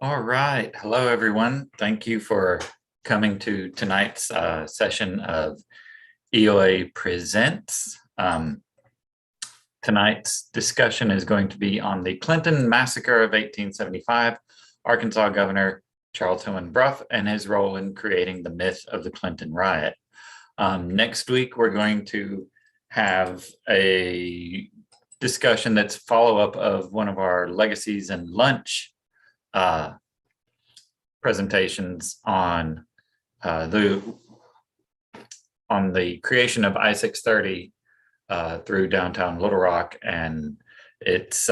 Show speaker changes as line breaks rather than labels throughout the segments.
All right. Hello, everyone. Thank you for coming to tonight's session of EOA Presents. Tonight's discussion is going to be on the Clinton Massacre of 1875, Arkansas Governor Charles Hillman Brough, and his role in creating the myth of the Clinton Riot. Next week, we're going to have a discussion that's follow-up of one of our Legacies and Lunch presentations on the creation of I-630 through downtown Little Rock and its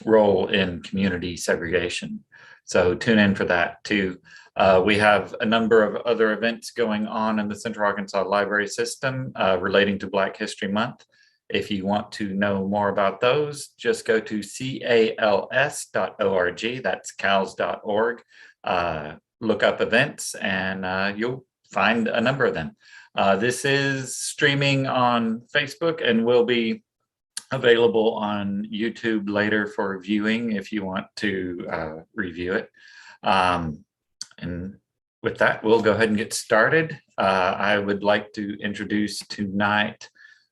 role in community segregation. So tune in for that too. We have a number of other events going on in the Central Arkansas Library System relating to Black History Month. If you want to know more about those, just go to cals.org, that's cals.org. Look up events and you'll find a number of them. This is streaming on Facebook and will be available on YouTube later for viewing if you want to review it. And with that, we'll go ahead and get started. I would like to introduce tonight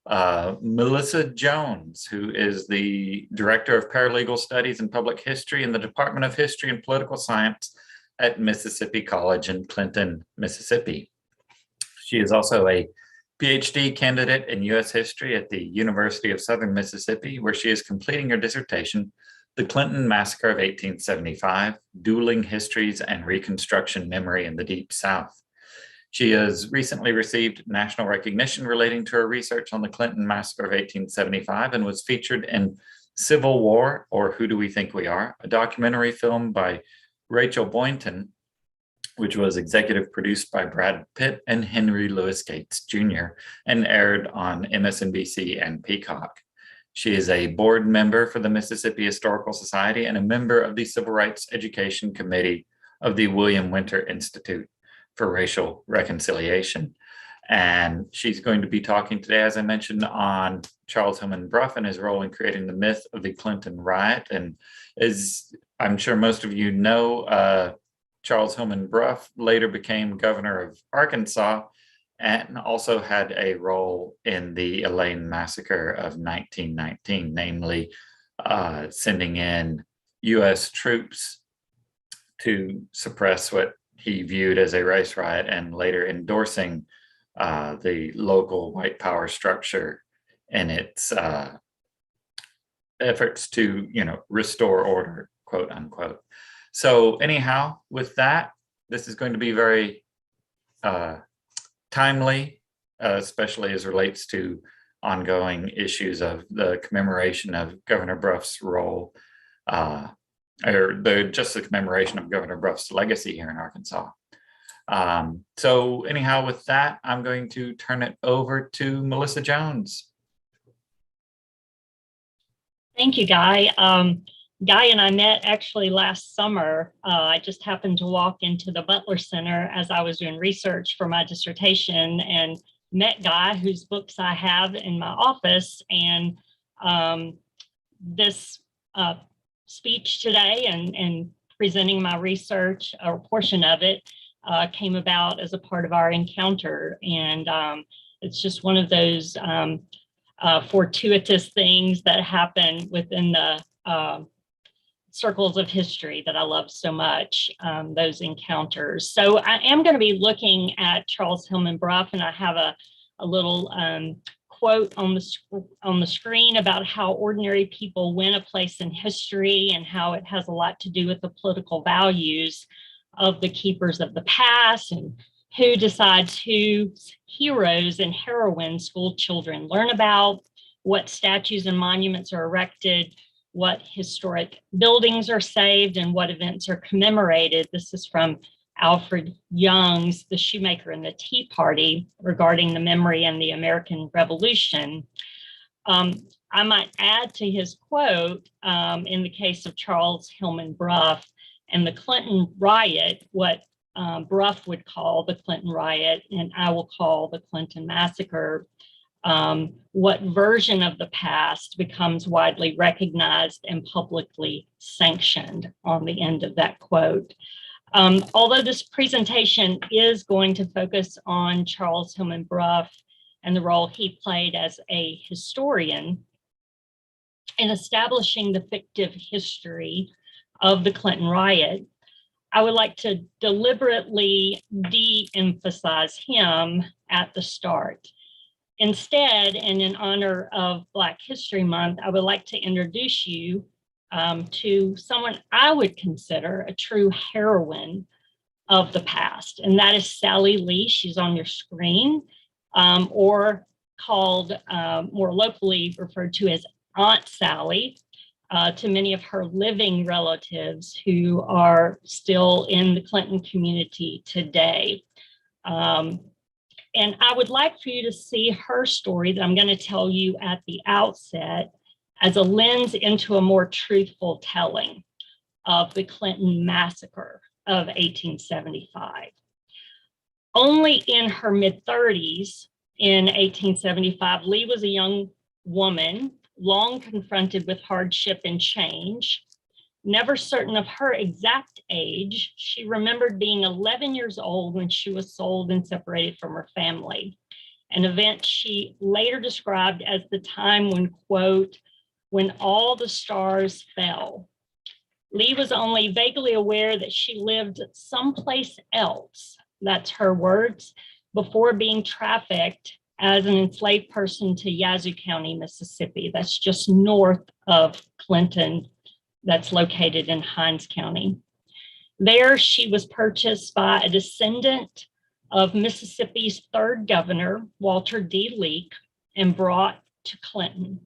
Melissa Jones, who is the Director of Paralegal Studies and Public History in the Department of History and Political Science at Mississippi College in Clinton, Mississippi. She is also a PhD candidate in U.S. history at the University of Southern Mississippi, where she is completing her dissertation, The Clinton Massacre of 1875, Dueling Histories and Reconstruction Memory in the Deep South. She has recently received national recognition relating to her research on the Clinton Massacre of 1875 and was featured in Civil War, or Who Do We Think We Are?, a documentary film by Rachel Boynton, which was executive produced by Brad Pitt and Henry Louis Gates Jr. and aired on MSNBC and Peacock. She is a board member for the Mississippi Historical Society and a member of the Civil Rights Education Committee of the William Winter Institute for Racial Reconciliation. And she's going to be talking today, as I mentioned, on Charles Hillman Brough and his role in creating the myth of the Clinton Riot. And as I'm sure most of you know, Charles Hillman Brough later became governor of Arkansas and also had a role in the Elaine Massacre of 1919, namely sending in U.S. troops to suppress what he viewed as a race riot and later endorsing the local white power structure in its efforts to, restore order, quote unquote. So anyhow, with that, this is going to be very timely, especially as relates to ongoing issues of the commemoration of Governor Brough's role, just the commemoration of Governor Brough's legacy here in Arkansas. So anyhow, with that, I'm going to turn it over to Melissa Jones.
Thank you, Guy. Guy and I met actually last summer. I just happened to walk into the Butler Center as I was doing research for my dissertation and met Guy, whose books I have in my office. And this speech today and presenting my research, or a portion of it, came about as a part of our encounter. And it's just one of those fortuitous things that happen within the circles of history that I love so much, those encounters. So I am going to be looking at Charles Hillman Brough, and I have a little quote on the screen about how ordinary people win a place in history and how it has a lot to do with the political values of the keepers of the past and who decides whose heroes and heroines school children learn about, what statues and monuments are erected, what historic buildings are saved, and what events are commemorated. This is from Alfred Young's The Shoemaker and the Tea Party regarding the memory and the American Revolution. I might add to his quote, in the case of Charles Hillman Brough and the Clinton Riot, what Bruff would call the Clinton Riot and I will call the Clinton Massacre, What version of the past becomes widely recognized and publicly sanctioned on the end of that quote. Although this presentation is going to focus on Charles Hillman Brough and the role he played as a historian in establishing the fictive history of the Clinton Riot, I would like to deliberately de-emphasize him at the start. Instead, and in honor of Black History Month, I would like to introduce you to someone I would consider a true heroine of the past, and that is Sally Lee. She's on your screen, or called more locally referred to as Aunt Sally, to many of her living relatives who are still in the Clinton community today. And I would like for you to see her story that I'm going to tell you at the outset as a lens into a more truthful telling of the Clinton Massacre of 1875. Only in her mid-30s in 1875, Lee was a young woman, long confronted with hardship and change. Never certain of her exact age, she remembered being 11 years old when she was sold and separated from her family, an event she later described as the time when, quote, when all the stars fell. Lee was only vaguely aware that she lived someplace else, that's her words, before being trafficked as an enslaved person to Yazoo County, Mississippi. That's just north of Clinton, that's located in Hinds County. There, she was purchased by a descendant of Mississippi's third governor, Walter D. Leake, and brought to Clinton.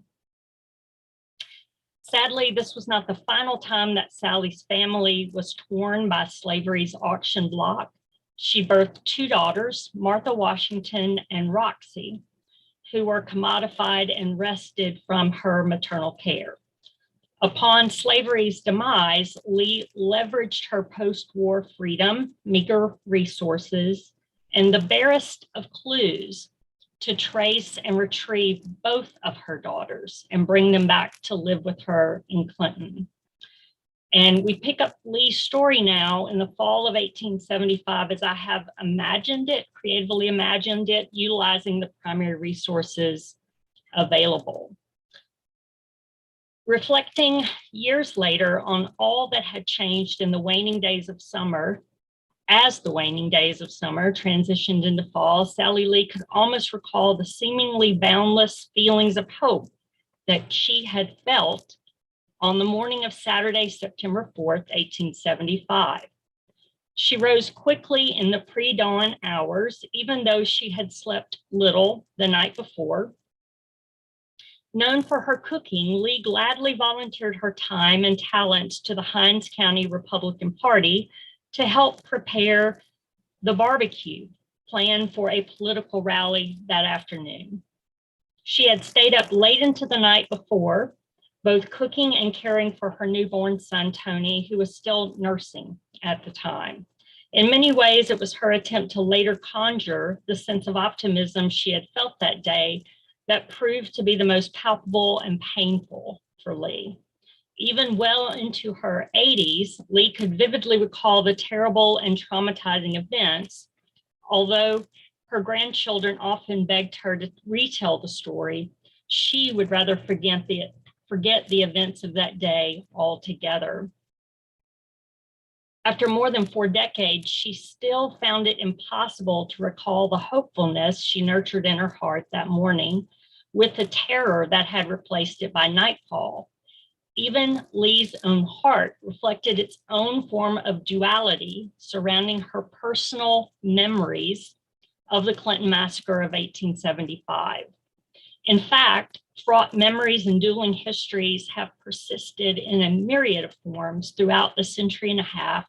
Sadly, this was not the final time that Sally's family was torn by slavery's auction block. She birthed two daughters, Martha Washington and Roxy, who were commodified and wrested from her maternal care. Upon slavery's demise, Lee leveraged her post-war freedom, meager resources, and the barest of clues to trace and retrieve both of her daughters and bring them back to live with her in Clinton. And we pick up Lee's story now in the fall of 1875 as I have imagined it, creatively imagined it, utilizing the primary resources available. Reflecting years later on all that had changed in the waning days of summer, as the waning days of summer transitioned into fall, Sally Lee could almost recall the seemingly boundless feelings of hope that she had felt on the morning of Saturday, September 4th, 1875. She rose quickly in the pre-dawn hours, even though she had slept little the night before. Known for her cooking, Lee gladly volunteered her time and talents to the Hinds County Republican Party to help prepare the barbecue planned for a political rally that afternoon. She had stayed up late into the night before, both cooking and caring for her newborn son, Tony, who was still nursing at the time. In many ways, it was her attempt to later conjure the sense of optimism she had felt that day that proved to be the most palpable and painful for Lee. Even well into her 80s, Lee could vividly recall the terrible and traumatizing events, although her grandchildren often begged her to retell the story. She would rather forget the events of that day altogether. After more than 4 decades, she still found it impossible to recall the hopefulness she nurtured in her heart that morning with the terror that had replaced it by nightfall. Even Lee's own heart reflected its own form of duality surrounding her personal memories of the Clinton Massacre of 1875. In fact, fraught memories and dueling histories have persisted in a myriad of forms throughout the century and a half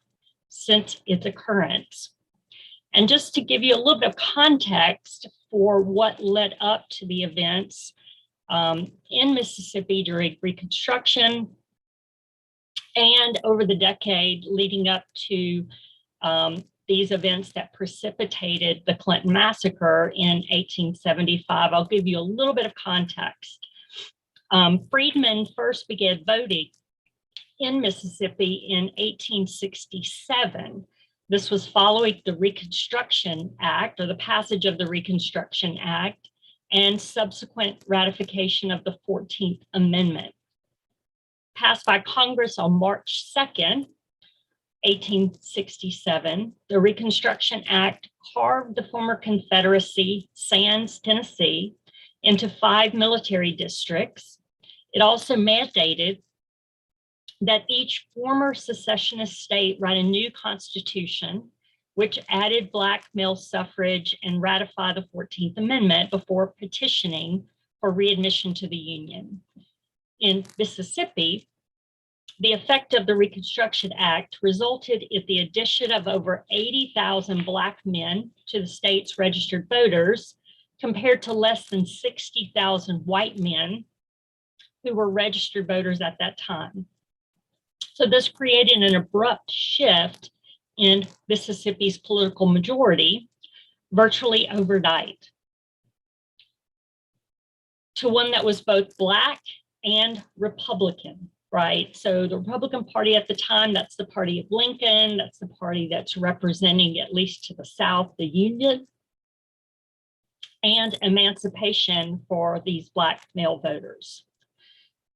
since its occurrence. And just to give you a little bit of context for what led up to the events in Mississippi during Reconstruction and over the decade leading up to these events that precipitated the Clinton Massacre in 1875. I'll give you a little bit of context. Freedmen first began voting in Mississippi in 1867. This was following the Reconstruction Act, or the passage of the Reconstruction Act, and subsequent ratification of the 14th Amendment. Passed by Congress on March 2nd, 1867, the Reconstruction Act carved the former Confederacy, sans Tennessee, into 5 military districts. It also mandated that each former secessionist state write a new constitution, which added Black male suffrage and ratify the 14th Amendment before petitioning for readmission to the Union. In Mississippi, the effect of the Reconstruction Act resulted in the addition of over 80,000 Black men to the state's registered voters, compared to less than 60,000 white men who were registered voters at that time. So this created an abrupt shift in Mississippi's political majority, virtually overnight, to one that was both Black and Republican, right? So the Republican Party at the time, that's the party of Lincoln, that's the party that's representing, at least to the South, the Union and emancipation for these Black male voters.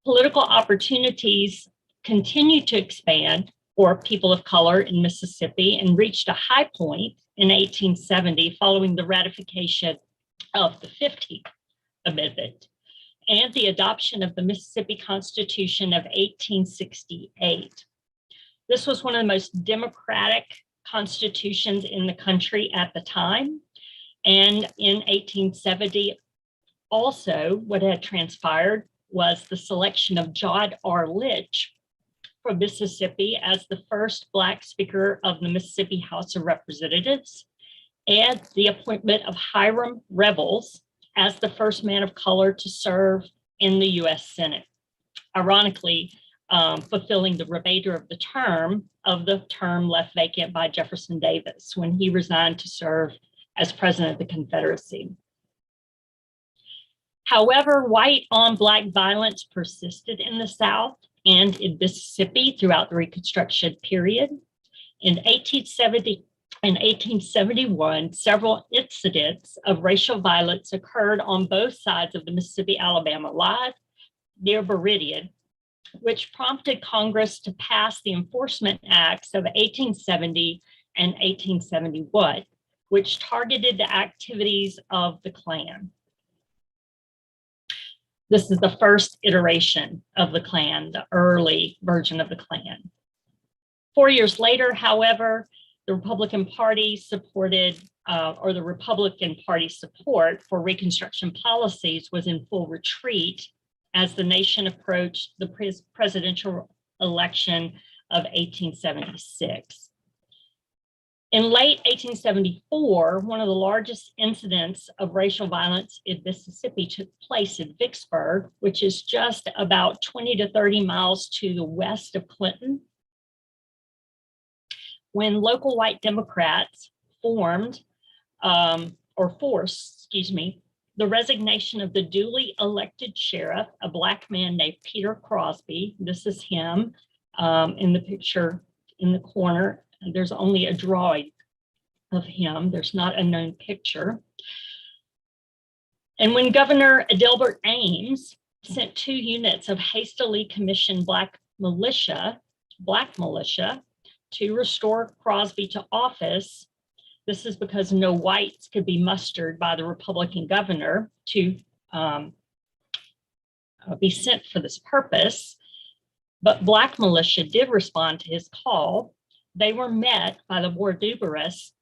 Political opportunities continued to expand for people of color in Mississippi and reached a high point in 1870 following the ratification of the 15th Amendment and the adoption of the Mississippi Constitution of 1868. This was one of the most democratic constitutions in the country at the time. And in 1870, also what had transpired was the selection of John R. Litch from Mississippi as the first Black Speaker of the Mississippi House of Representatives, and the appointment of Hiram Revels as the first man of color to serve in the US Senate. Ironically, fulfilling the remainder of the term left vacant by Jefferson Davis when he resigned to serve as president of the Confederacy. However, white on Black violence persisted in the South and in Mississippi throughout the Reconstruction period. In 1870 and 1871, several incidents of racial violence occurred on both sides of the Mississippi-Alabama line near Meridian, which prompted Congress to pass the Enforcement Acts of 1870 and 1871, which targeted the activities of the Klan. This is the first iteration of the Klan, the early version of the Klan. 4 years later, however, the Republican Party supported, or the Republican Party support for Reconstruction policies was in full retreat as the nation approached the presidential election of 1876. In late 1874, one of the largest incidents of racial violence in Mississippi took place in Vicksburg, which is just about 20 to 30 miles to the west of Clinton, when local white Democrats forced the resignation of the duly elected sheriff, a Black man named Peter Crosby. This is him in the picture in the corner. There's only a drawing of him. There's not a known picture. And when Governor Adelbert Ames sent 2 units of hastily commissioned Black militia to restore Crosby to office, this is because no whites could be mustered by the Republican governor to be sent for this purpose. But Black militia did respond to his call. They were met by the more numerous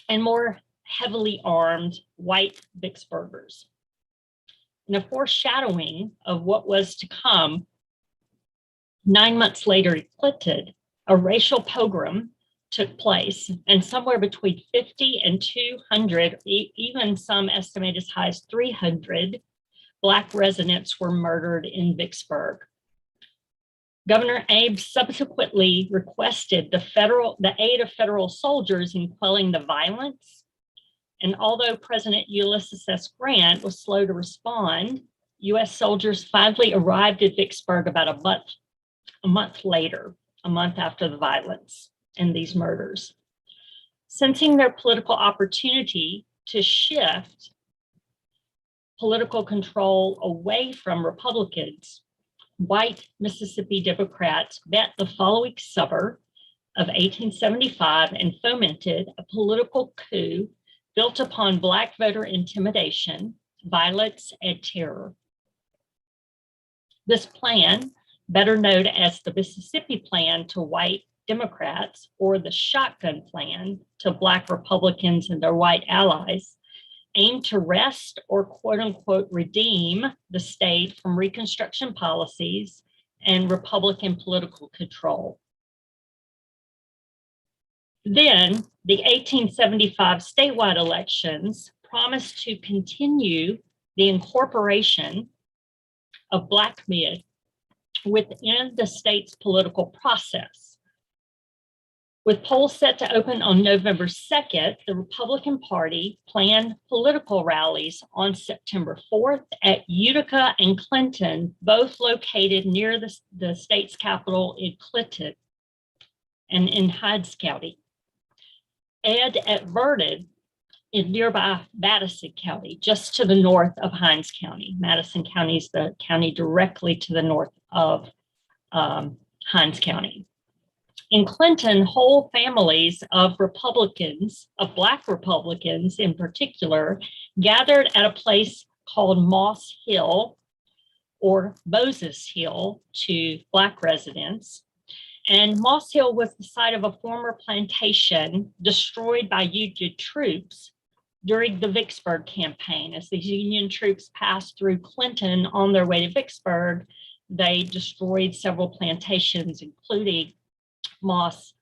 and more heavily armed white Vicksburgers. In a foreshadowing of what was to come, 9 months later in Clinton, a racial pogrom took place, and somewhere between 50 and 200, even some estimate as high as 300 Black residents were murdered in Vicksburg. Governor Abe subsequently requested the aid of federal soldiers in quelling the violence. And although President Ulysses S. Grant was slow to respond, U.S. soldiers finally arrived at Vicksburg about a month later, a month after the violence and these murders. Sensing their political opportunity to shift political control away from Republicans, white Mississippi Democrats bet the following summer of 1875 and fomented a political coup built upon Black voter intimidation, violence, and terror. This plan, better known as the Mississippi Plan to white Democrats or the Shotgun Plan to Black Republicans and their white allies, aimed to wrest or quote unquote redeem the state from Reconstruction policies and Republican political control. Then the 1875 statewide elections promised to continue the incorporation of Black men within the state's political process. With polls set to open on November 2nd, the Republican Party planned political rallies on September 4th at Utica and Clinton, both located near the state's capital in Clinton and in Hinds County, and at Vernon in nearby Madison County, just to the north of Hinds County. Madison County is the county directly to the north of Hinds County. In Clinton, whole families of Republicans, of Black Republicans in particular, gathered at a place called Moss Hill or Moses Hill to Black residents. And Moss Hill was the site of a former plantation destroyed by Union troops during the Vicksburg campaign. As these Union troops passed through Clinton on their way to Vicksburg, they destroyed several plantations, including Moss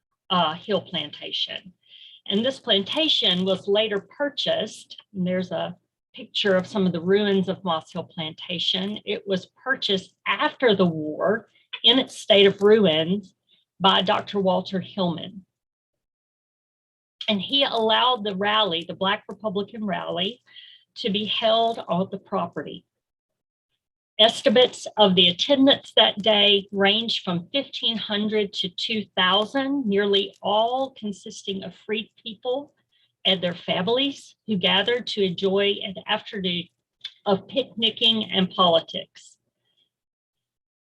Hill Plantation. And this plantation was later purchased. And there's a picture of some of the ruins of Moss Hill Plantation. It was purchased after the war in its state of ruins by Dr. Walter Hillman. And he allowed the rally, the Black Republican rally, to be held on the property. Estimates of the attendance that day ranged from 1,500 to 2,000, nearly all consisting of freed people and their families who gathered to enjoy an afternoon of picnicking and politics.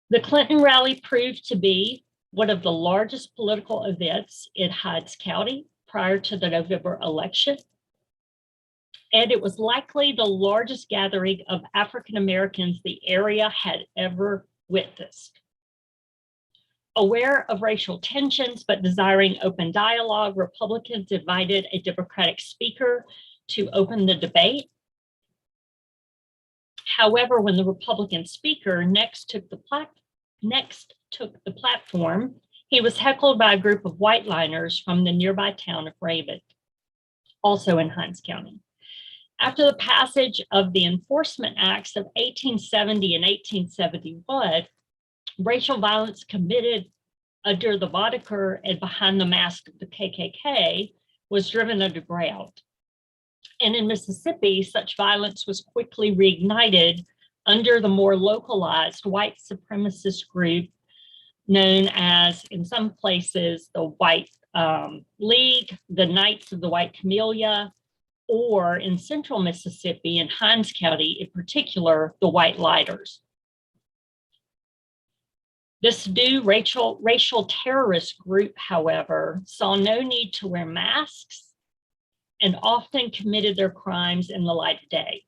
The Clinton rally proved to be one of the largest political events in Hinds County prior to the November election. And it was likely the largest gathering of African Americans the area had ever witnessed. Aware of racial tensions, but desiring open dialogue, Republicans invited a Democratic speaker to open the debate. However, when the Republican speaker next took the platform, he was heckled by a group of white liners from the nearby town of Raymond, also in Hinds County. After the passage of the Enforcement Acts of 1870 and 1871, racial violence committed under the moniker and behind the mask of the KKK was driven underground. And in Mississippi, such violence was quickly reignited under the more localized white supremacist group known as, in some places, the White League, the Knights of the White Camellia, or in central Mississippi, in Hinds County in particular, the White Lighters. This new racial terrorist group, however, saw no need to wear masks and often committed their crimes in the light of day.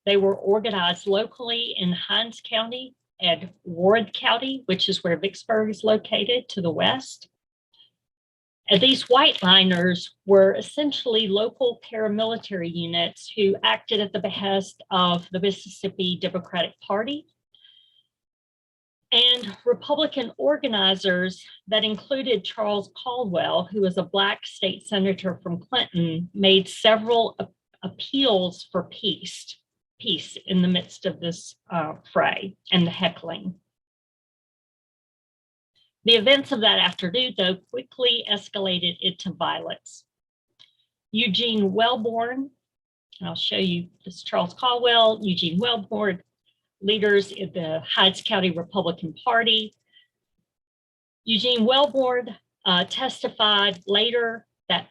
They were organized locally in Hinds County and Warren County, which is where Vicksburg is located to the west. And these white liners were essentially local paramilitary units who acted at the behest of the Mississippi Democratic Party. And Republican organizers that included Charles Caldwell, who was a Black state senator from Clinton, made several appeals for peace in the midst of this fray and the heckling. The events of that afternoon, though, quickly escalated into violence. Eugene Wellborn, and I'll show you this Charles Caldwell, Eugene Wellborn, leaders in the Hydes County Republican Party. Eugene Wellborn testified later that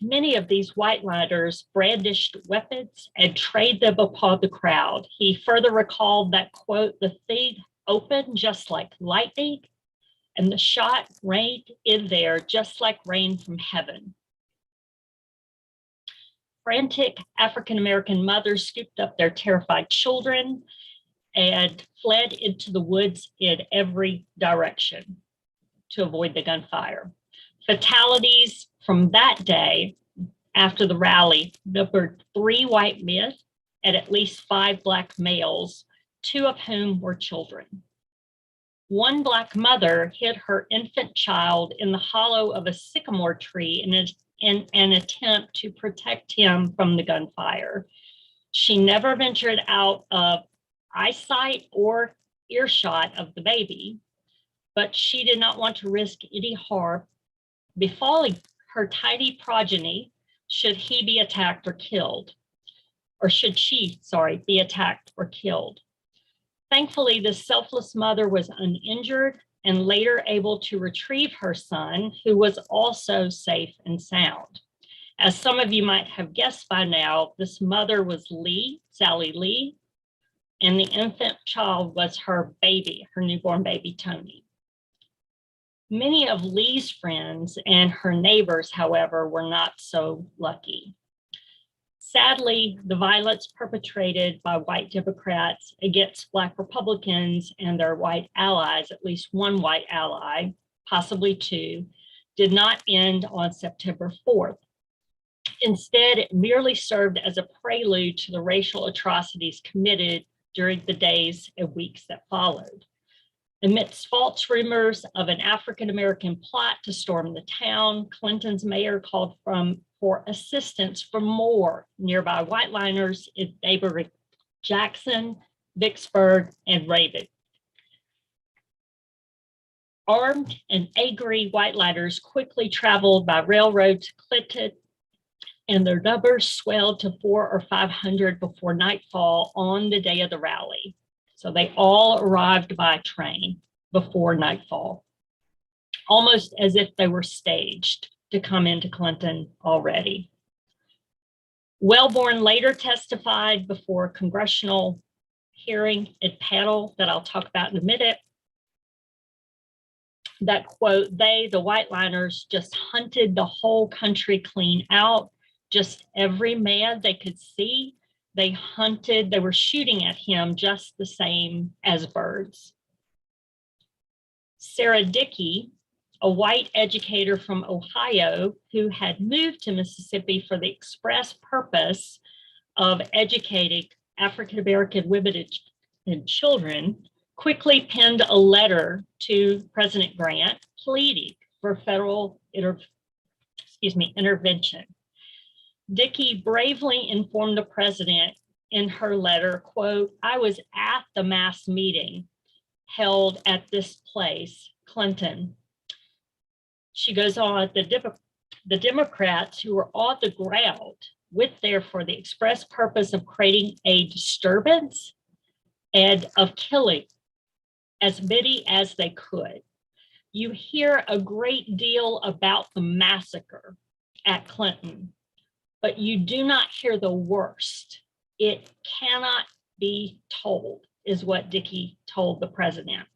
many of these white lighters brandished weapons and trained them upon the crowd. He further recalled that, quote, the thing opened just like lightning, and the shot rained in there just like rain from heaven. Frantic African-American mothers scooped up their terrified children and fled into the woods in every direction to avoid the gunfire. Fatalities from that day after the rally numbered 3 white men and at least 5 Black males, 2 of whom were children. One Black mother hid her infant child in the hollow of a sycamore tree in an attempt to protect him from the gunfire. She never ventured out of eyesight or earshot of the baby, but she did not want to risk any harm befalling her tiny progeny should he be attacked or killed, or should she, be attacked or killed. Thankfully, this selfless mother was uninjured and later able to retrieve her son, who was also safe and sound. As some of you might have guessed by now, this mother was Sally Lee, and the infant child was her baby, her newborn baby, Tony. Many of Lee's friends and her neighbors, however, were not so lucky. Sadly, the violence perpetrated by white Democrats against Black Republicans and their white allies, at least one white ally, possibly 2, did not end on September 4th. Instead, it merely served as a prelude to the racial atrocities committed during the days and weeks that followed. Amidst false rumors of an African-American plot to storm the town, Clinton's mayor called for assistance from more nearby white liners in neighboring Jackson, Vicksburg, and Raven. Armed and angry white liners quickly traveled by railroad to Clinton, and their numbers swelled to 400 or 500 before nightfall on the day of the rally. So they all arrived by train before nightfall, almost as if they were staged to come into Clinton already. Wellborn later testified before a congressional hearing and panel that I'll talk about in a minute, that, quote, they, the white liners, just hunted the whole country clean out, just every man they could see. They hunted, they were shooting at him just the same as birds. Sarah Dickey, a white educator from Ohio who had moved to Mississippi for the express purpose of educating African-American women and children, quickly penned a letter to President Grant pleading for federal intervention. Dickey bravely informed the president in her letter, quote, I was at the mass meeting held at this place, Clinton. She goes on, the Democrats who were on the ground went there for the express purpose of creating a disturbance and of killing as many as they could. You hear a great deal about the massacre at Clinton, but you do not hear the worst. It cannot be told, is what Dickey told the president.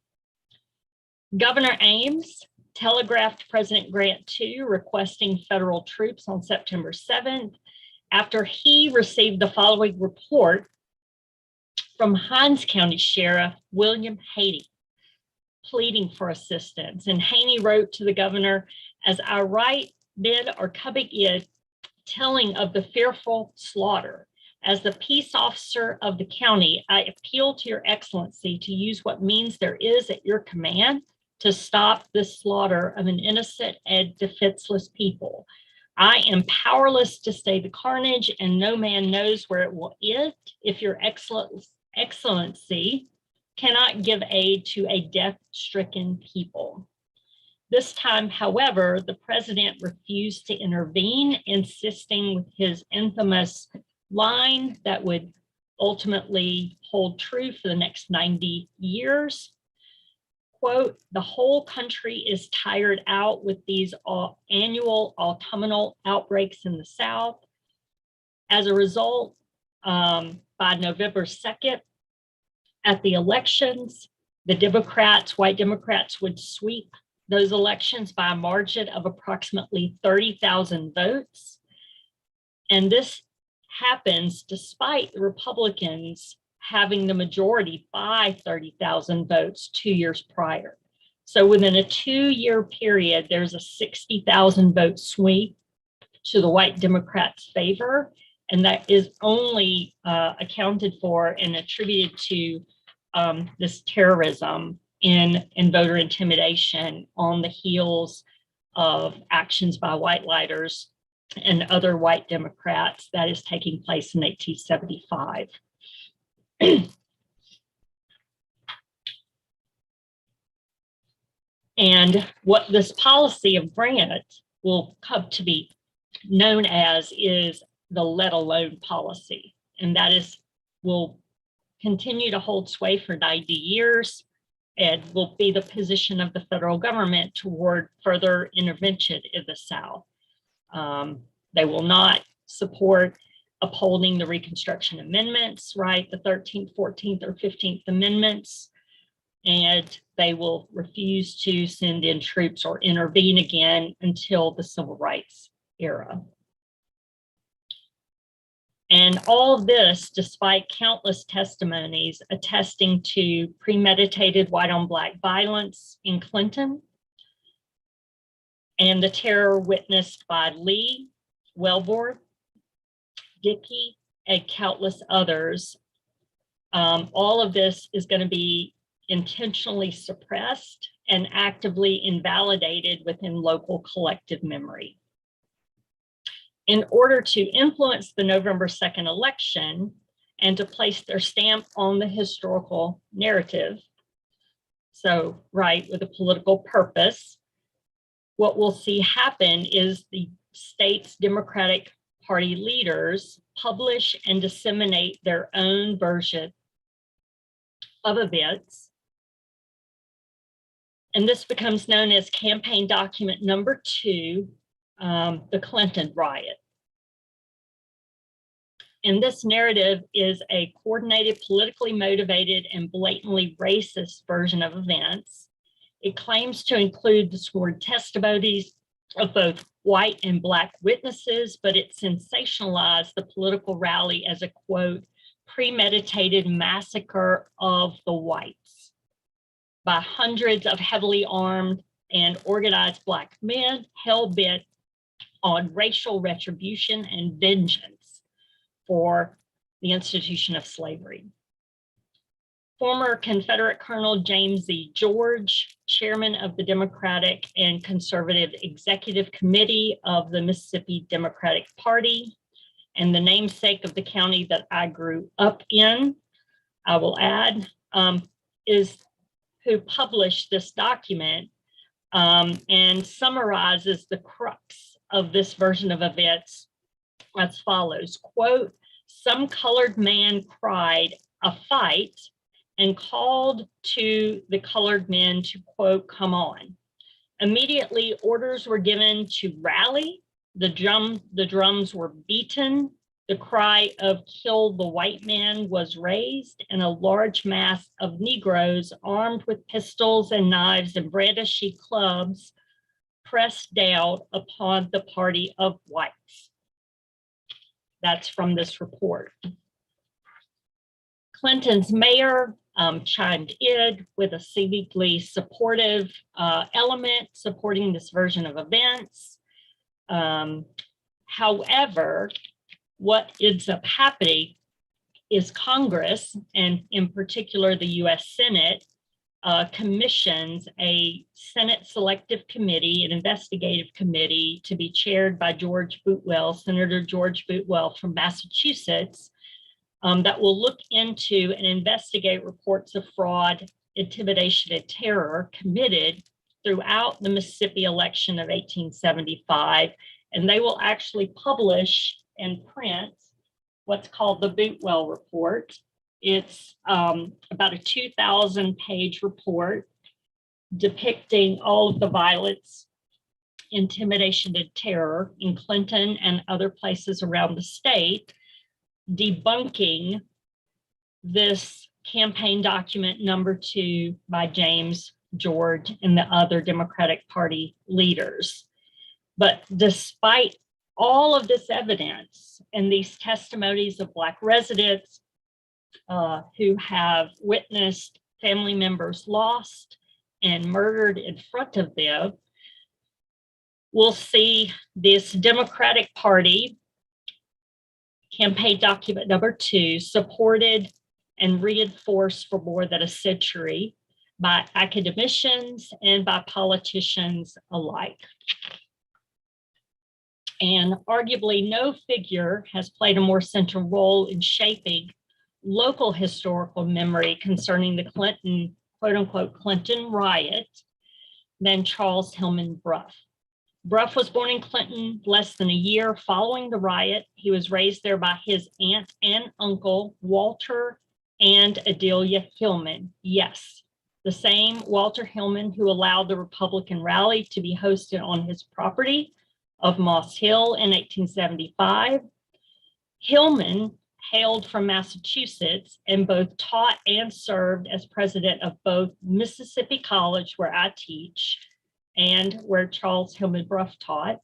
Governor Ames telegraphed President Grant too, requesting federal troops on September 7th, after he received the following report from Hinds County Sheriff William Haney, pleading for assistance. And Haney wrote to the governor, as I write, men are coming in telling of the fearful slaughter. As the peace officer of the county, I appeal to your excellency to use what means there is at your command to stop this slaughter of an innocent and defenseless people. I am powerless to stay the carnage, and no man knows where it will end if your excellency cannot give aid to a death-stricken people. This time, however, the president refused to intervene, insisting with his infamous line that would ultimately hold true for the next 90 years. Quote, "The whole country is tired out with these annual autumnal outbreaks in the South. As a result, by November 2nd, at the elections, the Democrats, white Democrats, would sweep those elections by a margin of approximately 30,000 votes. And this happens despite the Republicans having the majority by 30,000 votes 2 years prior. So within a 2-year period, there's a 60,000 vote swing to the white Democrats' favor. And that is only accounted for and attributed to this terrorism in voter intimidation on the heels of actions by white lighters and other white Democrats that is taking place in 1875. And what this policy of Grant will come to be known as is the let alone policy. And that will continue to hold sway for 90 years and will be the position of the federal government toward further intervention in the South. They will not support upholding the Reconstruction amendments, right? The 13th, 14th, or 15th amendments. And they will refuse to send in troops or intervene again until the civil rights era. And all of this, despite countless testimonies attesting to premeditated white on black violence in Clinton and the terror witnessed by Lee, Wellborn, Dickey, and countless others. All of this is going to be intentionally suppressed and actively invalidated within local collective memory. In order to influence the November 2nd election and to place their stamp on the historical narrative, so right, with a political purpose, what we'll see happen is the state's Democratic Party leaders publish and disseminate their own version of events. And this becomes known as campaign document number 2, the Clinton Riot. And this narrative is a coordinated, politically motivated, and blatantly racist version of events. It claims to include the sworn testimonies of both white and black witnesses, but it sensationalized the political rally as a, quote, premeditated massacre of the whites by hundreds of heavily armed and organized black men hell-bent on racial retribution and vengeance for the institution of slavery. Former Confederate Colonel James Z. George, chairman of the Democratic and Conservative Executive Committee of the Mississippi Democratic Party, and the namesake of the county that I grew up in, I will add, is who published this document and summarizes the crux of this version of events as follows, quote, "Some colored man cried a fight and called to the colored men to, quote, come on. Immediately orders were given to rally, the drums were beaten, the cry of kill the white man was raised, and a large mass of Negroes armed with pistols and knives and brandishing clubs pressed down upon the party of whites." That's from this report. Clinton's mayor chimed in with a seemingly supportive element supporting this version of events. However, what ends up happening is Congress, and in particular the US Senate, commissions a Senate Selective Committee, an investigative committee to be chaired by Senator George Boutwell from Massachusetts, that will look into and investigate reports of fraud, intimidation, and terror committed throughout the Mississippi election of 1875, and they will actually publish and print what's called the Bootwell Report. It's about a 2,000-page report depicting all of the violence, intimidation, and terror in Clinton and other places around the state, debunking this campaign document number 2 by James, George, and the other Democratic Party leaders. But despite all of this evidence and these testimonies of Black residents who have witnessed family members lost and murdered in front of them, we'll see this Democratic Party campaign document number 2 supported and reinforced for more than a century by academicians and by politicians alike. And arguably no figure has played a more central role in shaping local historical memory concerning the Clinton, quote unquote, Clinton Riot than Charles Hillman Brough. Bruff was born in Clinton less than a year following the riot. He was raised there by his aunt and uncle, Walter and Adelia Hillman. Yes, the same Walter Hillman who allowed the Republican rally to be hosted on his property of Moss Hill in 1875. Hillman hailed from Massachusetts and both taught and served as president of both Mississippi College, where I teach, and where Charles Hillman Brough taught,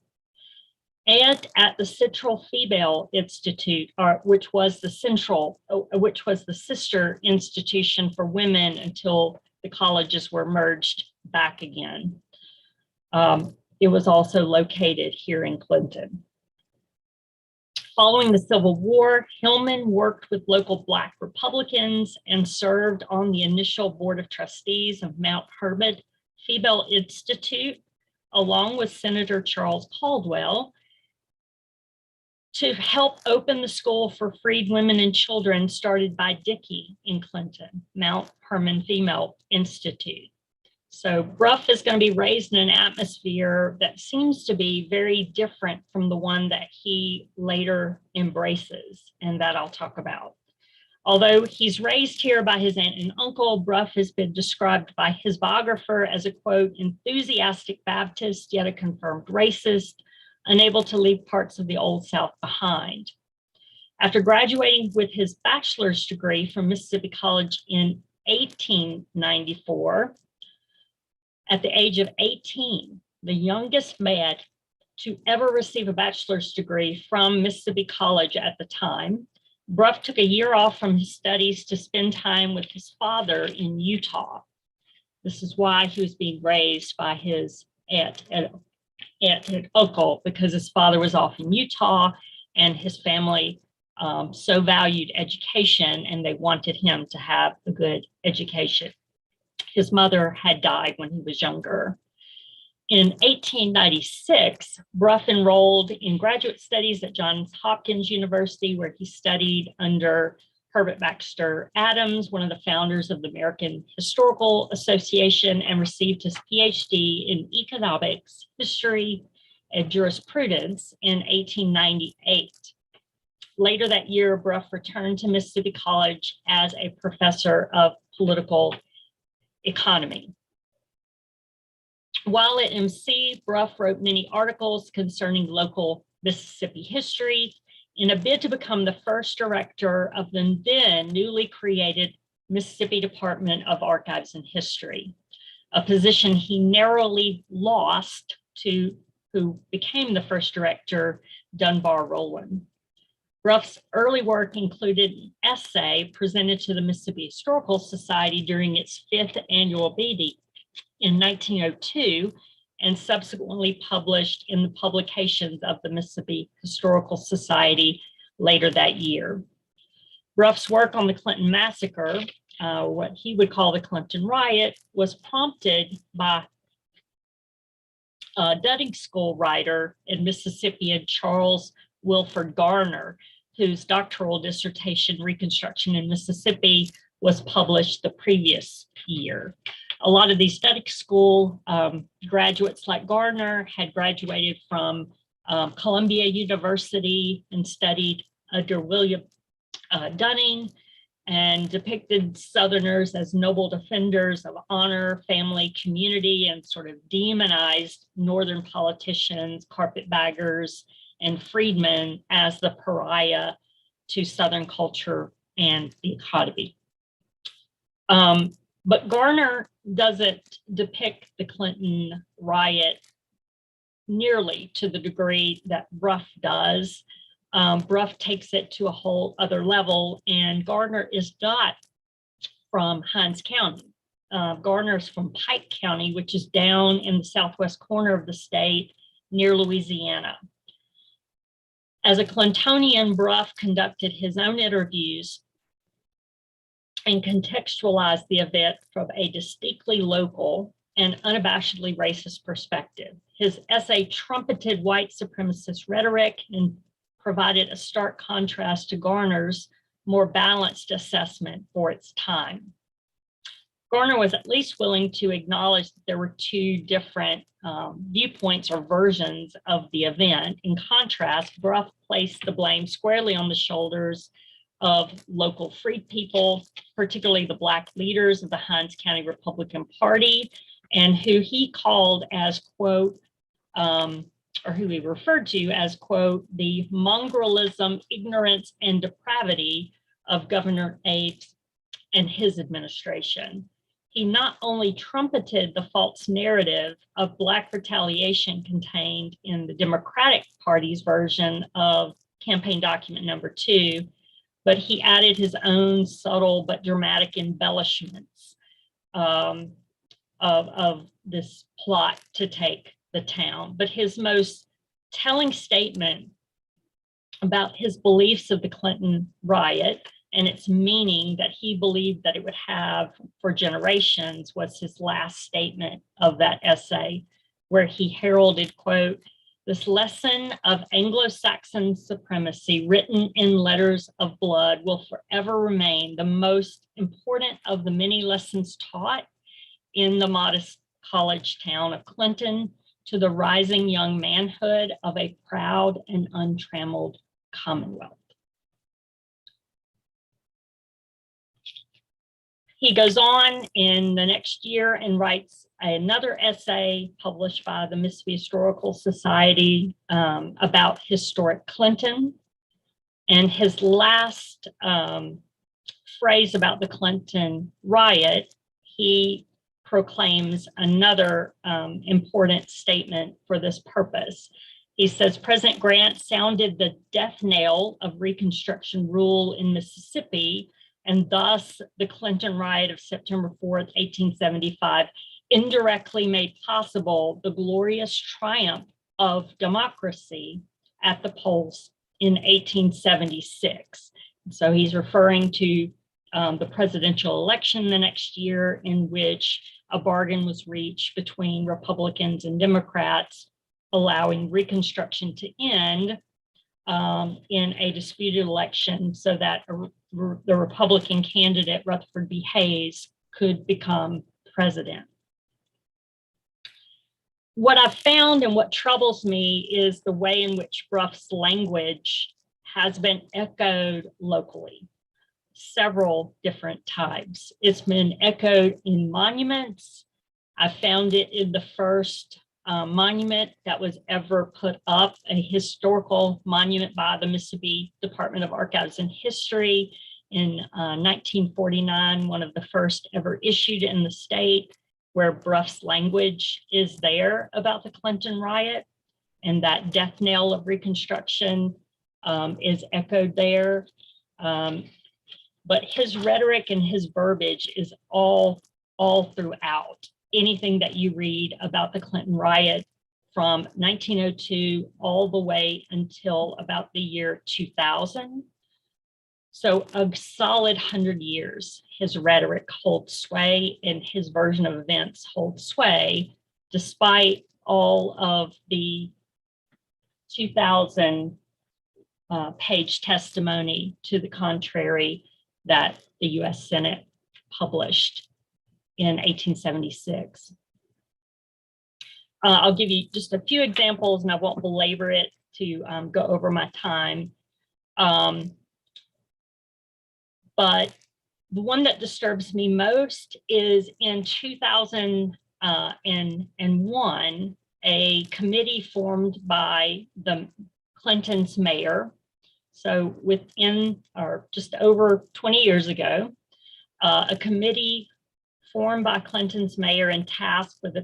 and at the Central Female Institute, which was the sister institution for women until the colleges were merged back again. It was also located here in Clinton. Following the Civil War, Hillman worked with local Black Republicans and served on the initial board of trustees of Mount Hermon Female Institute, along with Senator Charles Caldwell, to help open the school for freed women and children started by Dickey in Clinton, Mount Hermon Female Institute. So Brough is going to be raised in an atmosphere that seems to be very different from the one that he later embraces, and that I'll talk about. Although he's raised here by his aunt and uncle, Brough has been described by his biographer as a, quote, enthusiastic Baptist, yet a confirmed racist, unable to leave parts of the Old South behind. After graduating with his bachelor's degree from Mississippi College in 1894, at the age of 18, the youngest man to ever receive a bachelor's degree from Mississippi College at the time, Brough took a year off from his studies to spend time with his father in Utah. This is why he was being raised by his aunt and uncle, because his father was off in Utah and his family so valued education and they wanted him to have a good education. His mother had died when he was younger. In 1896, Brough enrolled in graduate studies at Johns Hopkins University, where he studied under Herbert Baxter Adams, one of the founders of the American Historical Association, and received his PhD in economics, history, and jurisprudence in 1898. Later that year, Brough returned to Mississippi College as a professor of political economy. While at MC, Brough wrote many articles concerning local Mississippi history in a bid to become the first director of the then newly created Mississippi Department of Archives and History, a position he narrowly lost to who became the first director, Dunbar Rowland. Brough's early work included an essay presented to the Mississippi Historical Society during its 5th annual meeting in 1902, and subsequently published in the publications of the Mississippi Historical Society later that year. Brough's work on the Clinton Massacre, what he would call the Clinton Riot, was prompted by a Dunning School writer in Mississippi, Charles Wilford Garner, whose doctoral dissertation, Reconstruction in Mississippi, was published the previous year. A lot of the aesthetic school graduates like Garner had graduated from Columbia University and studied under William Dunning, and depicted Southerners as noble defenders of honor, family, community, and sort of demonized Northern politicians, carpetbaggers, and freedmen as the pariah to Southern culture and the economy. But Garner doesn't depict the Clinton riot nearly to the degree that Bruff does. Bruff takes it to a whole other level, and Garner is not from Hinds County. Garner is from Pike County, which is down in the southwest corner of the state near Louisiana. As a Clintonian, Bruff conducted his own interviews and contextualized the event from a distinctly local and unabashedly racist perspective. His essay trumpeted white supremacist rhetoric and provided a stark contrast to Garner's more balanced assessment for its time. Garner was at least willing to acknowledge that there were two different viewpoints or versions of the event. In contrast, Bruff placed the blame squarely on the shoulders of local freed people, particularly the Black leaders of the Hinds County Republican Party, and who he called as, quote, or who he referred to as, quote, the mongrellism, ignorance, and depravity of Governor Ames and his administration. He not only trumpeted the false narrative of Black retaliation contained in the Democratic Party's version of campaign document number 2, but he added his own subtle but dramatic embellishments of this plot to take the town. But his most telling statement about his beliefs of the Clinton riot and its meaning that he believed that it would have for generations was his last statement of that essay, where he heralded, quote, this lesson of Anglo-Saxon supremacy written in letters of blood will forever remain the most important of the many lessons taught in the modest college town of Clinton to the rising young manhood of a proud and untrammeled Commonwealth. He goes on in the next year and writes another essay published by the Mississippi Historical Society about historic Clinton. And his last phrase about the Clinton riot, he proclaims another important statement for this purpose. He says, President Grant sounded the death knell of Reconstruction rule in Mississippi, and thus the Clinton riot of September 4th, 1875, indirectly made possible the glorious triumph of democracy at the polls in 1876. So he's referring to the presidential election the next year, in which a bargain was reached between Republicans and Democrats, allowing Reconstruction to end in a disputed election so that the Republican candidate, Rutherford B. Hayes, could become president. What I've found and what troubles me is the way in which Bruff's language has been echoed locally, several different times. It's been echoed in monuments. I found it in the first monument that was ever put up, a historical monument by the Mississippi Department of Archives and History in 1949, one of the first ever issued in the state, where Bruff's language is there about the Clinton riot, and that death knell of Reconstruction is echoed there. But his rhetoric and his verbiage is all throughout. Anything that you read about the Clinton riot from 1902 all the way until about the year 2000. So a solid 100 years, his rhetoric holds sway and his version of events holds sway, despite all of the 2,000 page testimony to the contrary that the US Senate published in 1876. I'll give you just a few examples and I won't belabor it to go over my time. But the one that disturbs me most is in 2001, a committee formed by the Clinton's mayor. So within, or just over 20 years ago, a committee formed by Clinton's mayor and tasked with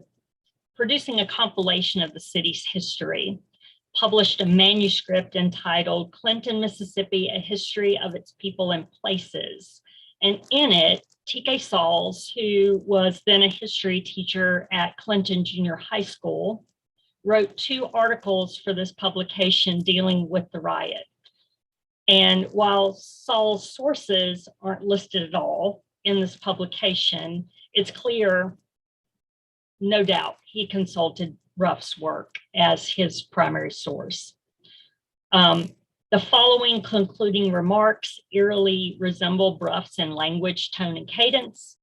producing a compilation of the city's history, published a manuscript entitled Clinton, Mississippi, A History of Its People and Places. And in it, T.K. Sauls, who was then a history teacher at Clinton Junior High School, wrote 2 articles for this publication dealing with the riot. And while Sauls' sources aren't listed at all in this publication, it's clear, no doubt, he consulted Bruff's work as his primary source. The following concluding remarks eerily resemble Bruff's in language, tone, and cadence,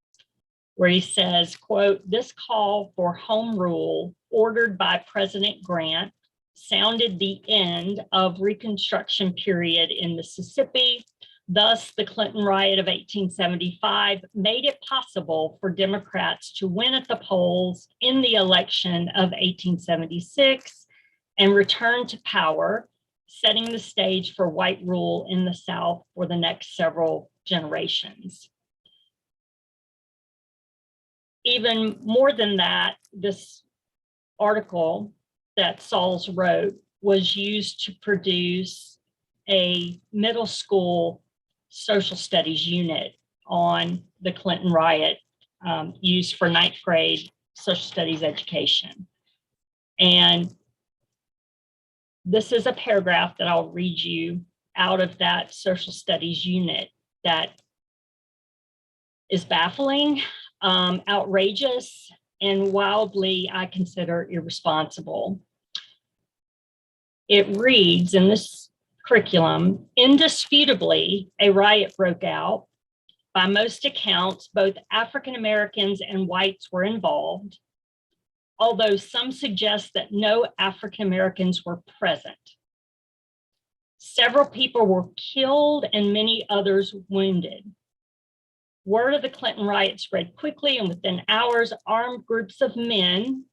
where he says, quote, "This call for home rule ordered by President Grant sounded the end of Reconstruction period in Mississippi. Thus, the Clinton Riot of 1875 made it possible for Democrats to win at the polls in the election of 1876 and return to power, setting the stage for white rule in the South for the next several generations." Even more than that, this article that Sauls wrote was used to produce a middle school social studies unit on the Clinton Riot, used for 9th grade social studies education. And this is a paragraph that I'll read you out of that social studies unit that is baffling, outrageous, and wildly, I consider, irresponsible. It reads in this curriculum, "Indisputably, a riot broke out. By most accounts, both African Americans and whites were involved, although some suggest that no African Americans were present. Several people were killed and many others wounded. Word of the Clinton riot spread quickly, and within hours, armed groups of men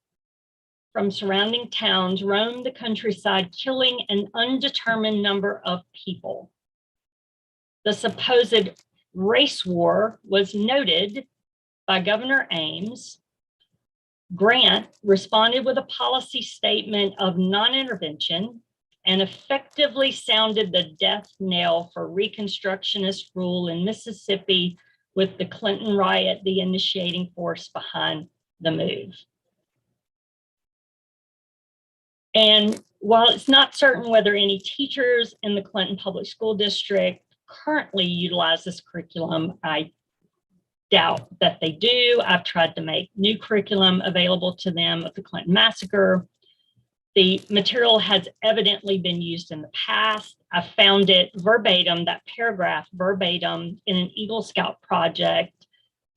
from surrounding towns roamed the countryside, killing an undetermined number of people. The supposed race war was noted by Governor Ames. Grant responded with a policy statement of non-intervention and effectively sounded the death knell for Reconstructionist rule in Mississippi, with the Clinton riot the initiating force behind the move." And while it's not certain whether any teachers in the Clinton Public School District currently utilize this curriculum, I doubt that they do. I've tried to make new curriculum available to them of the Clinton Massacre. The material has evidently been used in the past. I found it verbatim, that paragraph verbatim, in an Eagle Scout project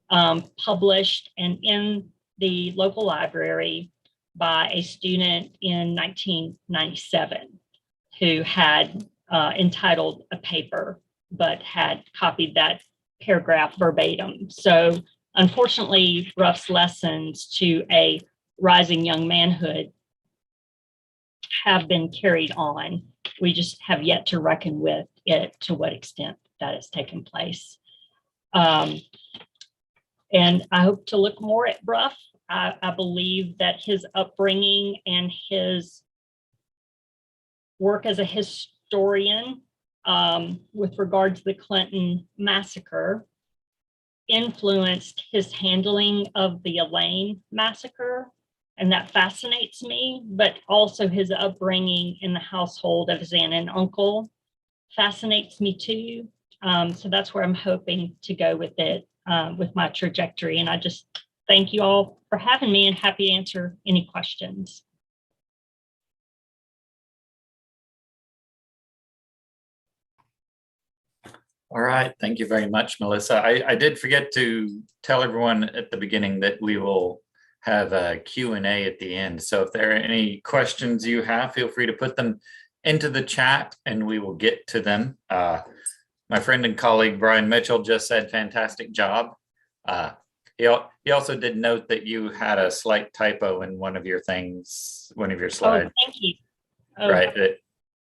published and in the local library by a student in 1997 who had entitled a paper, but had copied that paragraph verbatim. So unfortunately, Bruff's lessons to a rising young manhood have been carried on. We just have yet to reckon with it to what extent that has taken place. And I hope to look more at Bruff. I believe that his upbringing and his work as a historian with regard to the Clinton Massacre influenced his handling of the Elaine Massacre, and that fascinates me, but also his upbringing in the household of his aunt and uncle fascinates me too. So that's where I'm hoping to go with it, with my trajectory. And I just thank you all for having me and happy to answer any questions.
All right. Thank you very much, Melissa. I did forget to tell everyone at the beginning that we will have a Q&A at the end. So if there are any questions you have, feel free to put them into the chat and we will get to them. My friend and colleague, Brian Mitchell, just said, fantastic job. He also did note that you had a slight typo in one of your things, one of your slides.
Oh, thank you. Oh,
Right.
yes.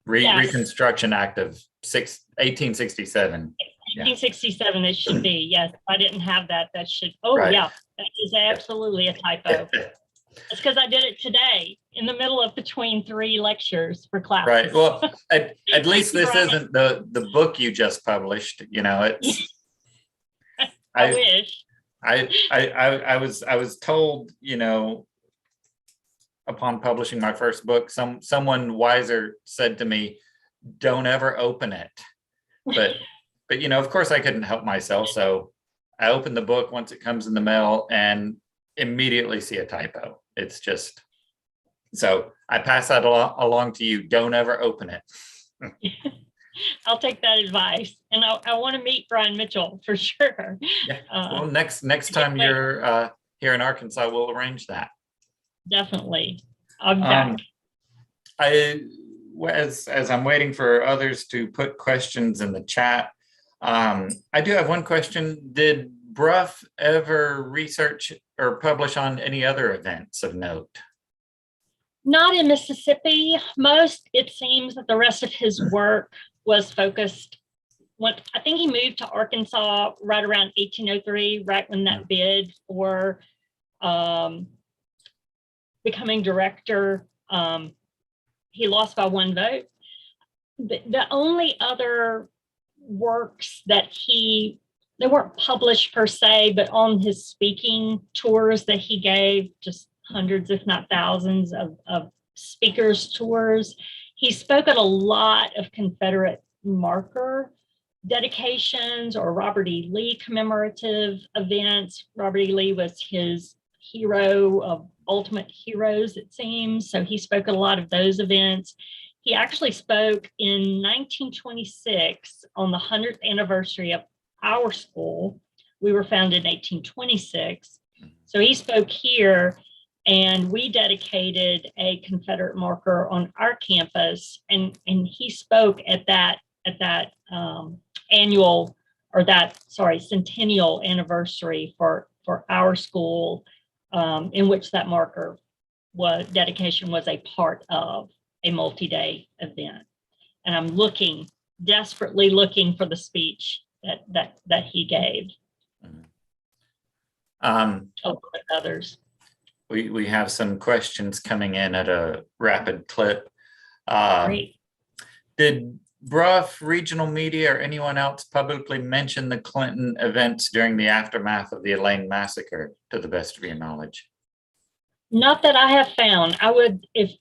Reconstruction Act of 1867.
1867, it should be. Yes, if I didn't have that. That should. Oh,
Right.
yeah, that is absolutely a typo. It's because I did it today in the middle of between 3 lectures for classes.
Right. Well, at least this isn't the book you just published. You know, it's.
I wish.
I was told, you know, upon publishing my first book, someone wiser said to me, "Don't ever open it." But you know, of course, I couldn't help myself, so I opened the book once it comes in the mail and immediately see a typo. It's just so I pass that along to you. Don't ever open it.
I'll take that advice, and I want to meet Brian Mitchell for sure.
Yeah. Well, next time you're here in Arkansas, we'll arrange that.
Definitely. I'll be back.
As I'm waiting for others to put questions in the chat, I do have one question. Did Bruff ever research or publish on any other events of note?
Not in Mississippi. It seems that the rest of his work was focused. I think he moved to Arkansas right around 1803, right when that bid for becoming director, he lost by 1 vote. The only other works that they weren't published per se, but on his speaking tours that he gave, just hundreds, if not thousands of speakers tours, he spoke at a lot of Confederate marker dedications or Robert E. Lee commemorative events. Robert E. Lee was his hero of ultimate heroes, it seems. So he spoke at a lot of those events. He actually spoke in 1926 on the 100th anniversary of our school. We were founded in 1826. So he spoke here, and we dedicated a Confederate marker on our campus. And he spoke at that centennial anniversary for our school, in which that marker dedication was a part of a multi-day event. And I'm desperately looking for the speech that he gave. Along with others.
We have some questions coming in at a rapid clip.
Great.
Did Bruff, regional media, or anyone else publicly mention the Clinton events during the aftermath of the Elaine Massacre, to the best of your knowledge?
Not that I have found. I would, if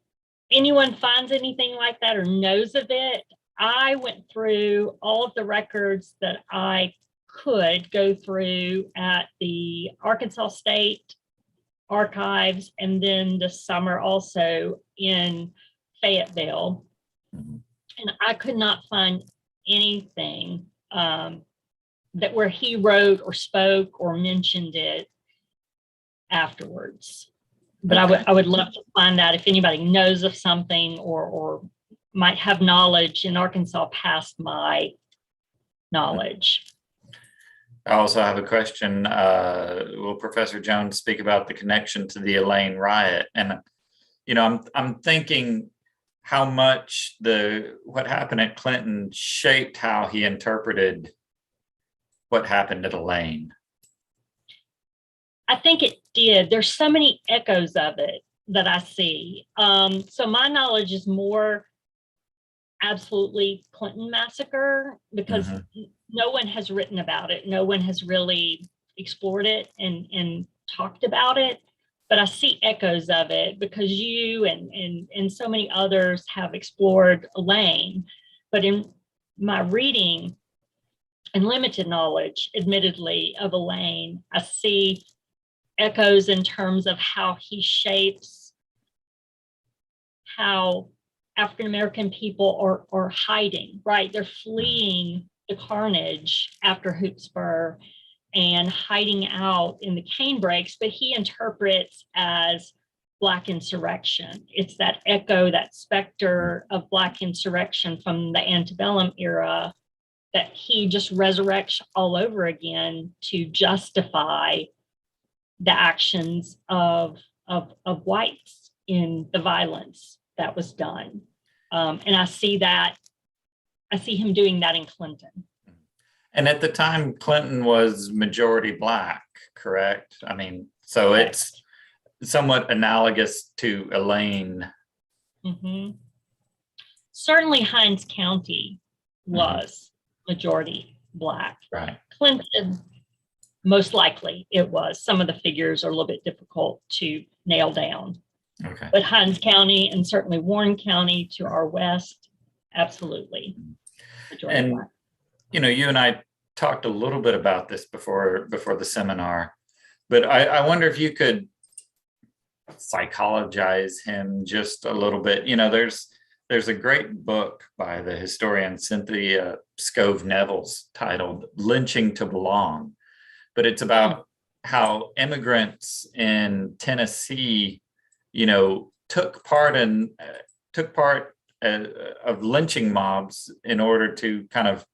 anyone finds anything like that or knows of it, I went through all of the records that I could go through at the Arkansas State Archives, and then this summer also in Fayetteville. Mm-hmm. And I could not find anything that where he wrote or spoke or mentioned it afterwards. But okay. I would love to find out if anybody knows of something or might have knowledge in Arkansas past my knowledge.
I also have a question. Will Professor Jones speak about the connection to the Elaine Riot? And, you know, I'm thinking how much what happened at Clinton shaped how he interpreted what happened at Elaine.
I think it did. There's so many echoes of it that I see. So my knowledge is more absolutely Clinton Massacre, because no one has written about it. No one has really explored it and talked about it. But I see echoes of it because you and so many others have explored Elaine. But in my reading and limited knowledge, admittedly, of Elaine, I see echoes in terms of how he shapes how African-American people are hiding, right? They're fleeing the carnage after Hotspur and hiding out in the canebrakes, but he interprets as Black insurrection. It's that echo, that specter of Black insurrection from the antebellum era that he just resurrects all over again to justify the actions of whites in the violence that was done. And I see him doing that in Clinton.
And at the time, Clinton was majority Black, correct? I mean, so it's somewhat analogous to Elaine.
Mm-hmm. Certainly Hinds County was majority Black.
Right.
Clinton, most likely it was. Some of the figures are a little bit difficult to nail down.
Okay.
But Hinds County and certainly Warren County to our west, absolutely.
And
Black.
you know, you and I talked a little bit about this before the seminar, but I wonder if you could psychologize him just a little bit. You know, there's a great book by the historian Cynthia Scove Nevels titled "Lynching to Belong," but it's about how immigrants in Tennessee, you know, took part of lynching mobs in order to kind of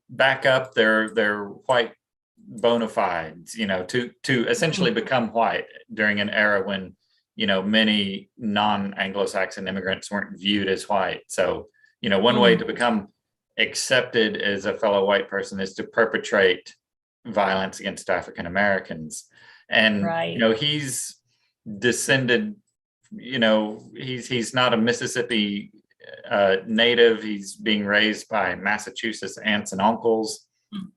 back up their white bona fides, you know, to essentially become white during an era when, you know, many non-Anglo-Saxon immigrants weren't viewed as white. So, you know, one way to become accepted as a fellow white person is to perpetrate violence against African Americans. And, you know, he's descended, you know, he's not a Mississippi native. He's being raised by Massachusetts aunts and uncles.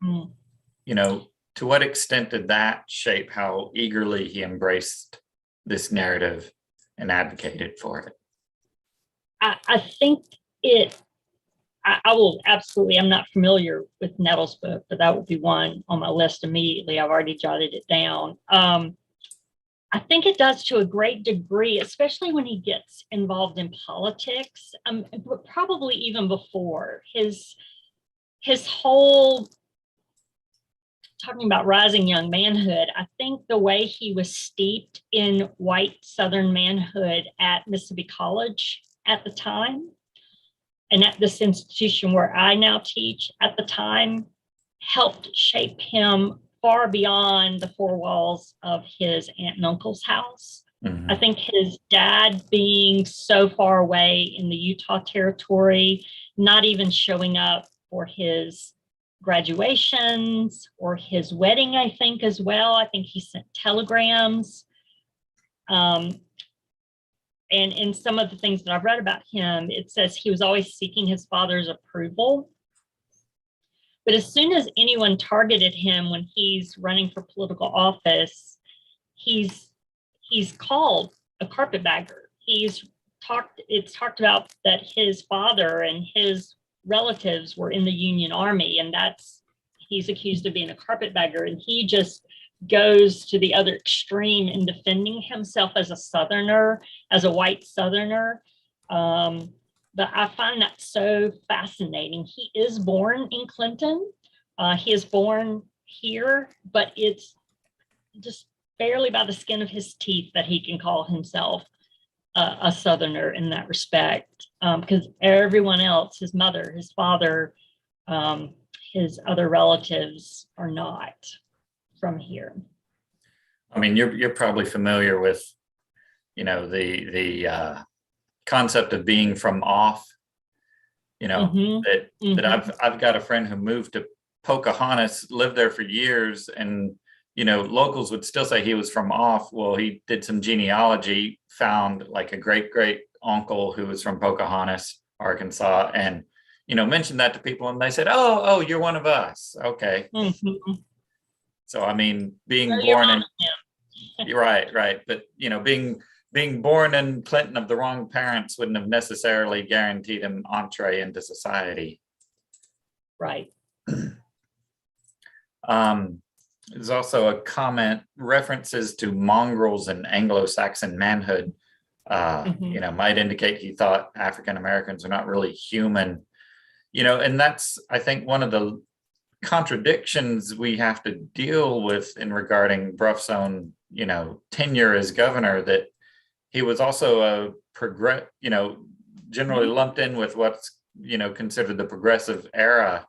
You know, to what extent did that shape how eagerly he embraced this narrative and advocated for it?
I think I will absolutely, I'm not familiar with Nettles' book, but that would be one on my list immediately. I've already jotted it down. I think it does to a great degree, especially when he gets involved in politics, but probably even before. His whole, talking about rising young manhood, I think the way he was steeped in white Southern manhood at Mississippi College at the time, and at this institution where I now teach at the time, helped shape him far beyond the four walls of his aunt and uncle's house. I think his dad being so far away in the Utah territory, not even showing up for his graduations or his wedding, I think as well. I think he sent telegrams. And in some of the things that I've read about him, it says he was always seeking his father's approval. But as soon as anyone targeted him when he's running for political office, he's called a carpetbagger. It's talked about that his father and his relatives were in the Union Army, and he's accused of being a carpetbagger, and he just goes to the other extreme in defending himself as a Southerner, as a white Southerner. But I find that so fascinating. He is born in Clinton. He is born here, but it's just barely by the skin of his teeth that he can call himself a Southerner in that respect. Because everyone else, his mother, his father, his other relatives are not from here.
I mean, you're probably familiar with, you know, the concept of being from off. You know, that I've got a friend who moved to Pocahontas, lived there for years, and you know, locals would still say he was from off. Well, he did some genealogy, found like a great uncle who was from Pocahontas, Arkansas, and you know, mentioned that to people, and they said, "Oh, you're one of us." Okay. So I mean, being born in, you're right, but you know, being born in Clinton of the wrong parents wouldn't have necessarily guaranteed him entree into society.
Right.
There's also a comment, references to mongrels and Anglo-Saxon manhood Might indicate he thought African Americans are not really human, and that's, I think, one of the contradictions we have to deal with in regarding Bruff's own, tenure as governor, that he was also generally lumped in with what's, considered the progressive era,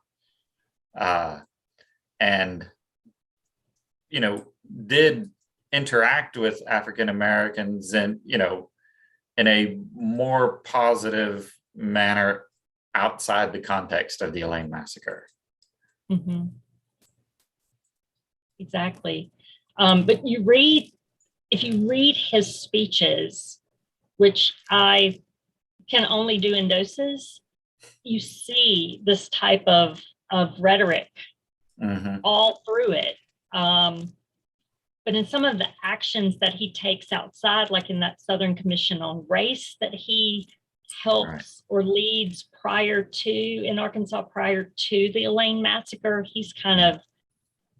and, did interact with African Americans and, in a more positive manner outside the context of the Elaine Massacre.
Mm-hmm. Exactly. But if you read his speeches, which I can only do in doses, you see this type of rhetoric all through it. But in some of the actions that he takes outside, like in that Southern Commission on Race that he helps or leads in Arkansas prior to the Elaine Massacre, he's kind of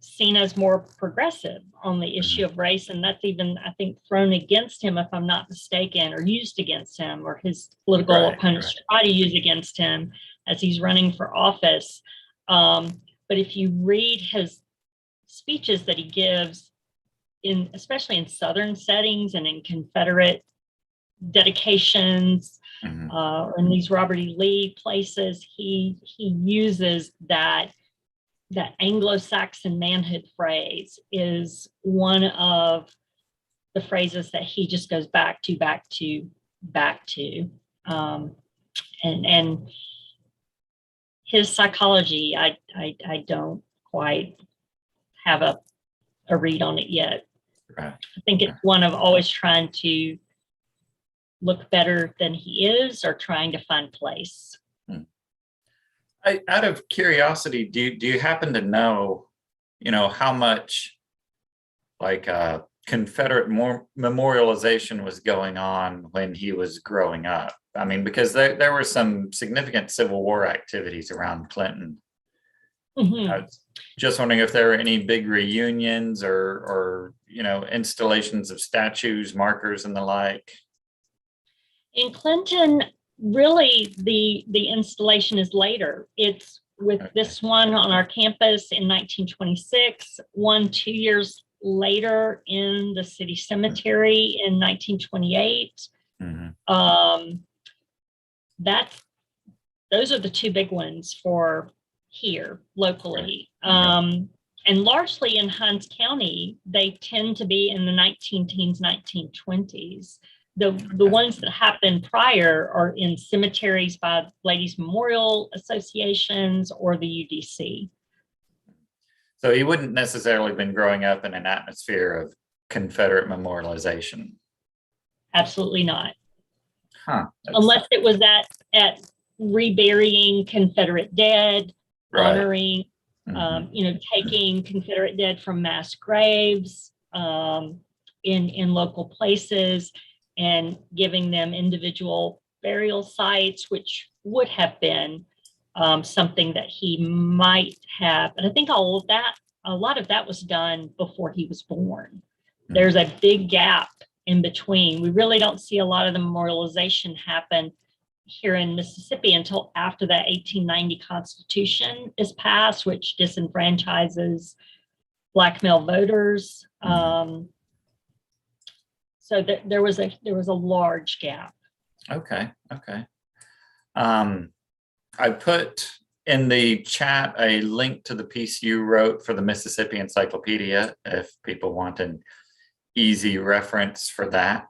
seen as more progressive on the issue of race. And that's even, I think, thrown against him, if I'm not mistaken, or used against him, or his political opponents try to use against him as he's running for office. But if you read his speeches that he gives, especially in Southern settings and in Confederate dedications, in these Robert E. Lee places, he uses that Anglo-Saxon manhood phrase is one of the phrases that he just goes back to. And his psychology, I don't quite have a read on it yet.
Right.
I think it's one of always trying to look better than he is, or trying to find place.
Out of curiosity, do you happen to know, how much like Confederate memorialization was going on when he was growing up? I mean, because there were some significant Civil War activities around Clinton. I was just wondering if there were any big reunions or installations of statues, markers, and the like.
In Clinton, really, the installation is later. It's with this one on our campus in 1926, one 2 years later in the city cemetery in 1928. Those are the two big ones for here locally. And largely in Hinds County, they tend to be in the 19-teens, 1920s. The ones that happened prior are in cemeteries by ladies' memorial associations or the UDC.
So he wouldn't necessarily been growing up in an atmosphere of Confederate memorialization.
Absolutely not. Unless it was at reburying Confederate dead, honoring, taking Confederate dead from mass graves in local places, and giving them individual burial sites, which would have been something that he might have. And I think a lot of that was done before he was born. There's a big gap in between. We really don't see a lot of the memorialization happen here in Mississippi until after the 1890 Constitution is passed, which disenfranchises Black male voters. So there was a large gap.
Okay. I put in the chat a link to the piece you wrote for the Mississippi Encyclopedia, if people want an easy reference for that.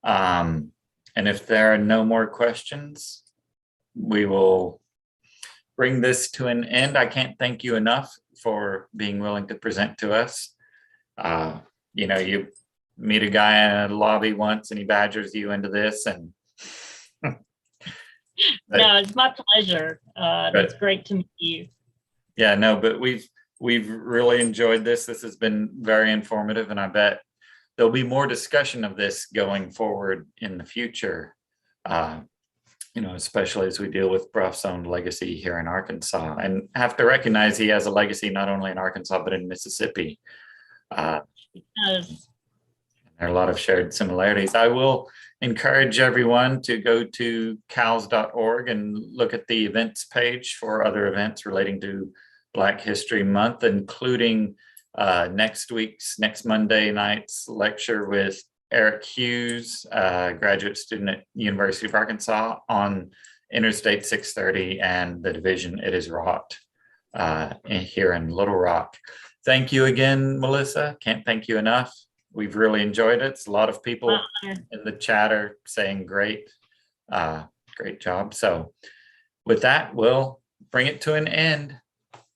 And if there are no more questions, we will bring this to an end. I can't thank you enough for being willing to present to us. You meet a guy in a lobby once and he badgers you into this, and
no, it's my pleasure. It's great to meet you.
Yeah, no, but we've really enjoyed this. This has been very informative, and I bet there'll be more discussion of this going forward in the future. Especially as we deal with Bruff's own legacy here in Arkansas, and have to recognize he has a legacy not only in Arkansas but in Mississippi. There are a lot of shared similarities. I will encourage everyone to go to cals.org and look at the events page for other events relating to Black History Month, including next Monday night's lecture with Eric Hughes, graduate student at University of Arkansas, on Interstate 630 and the division it has wrought here in Little Rock. Thank you again, Melissa. Can't thank you enough. We've really enjoyed it. It's a lot of people in the chat are saying great job. So with that, we'll bring it to an end.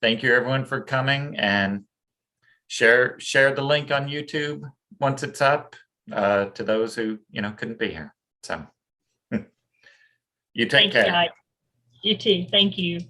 Thank you everyone for coming, and share the link on YouTube once it's up to those who couldn't be here. So you take care.
You too. Thank you.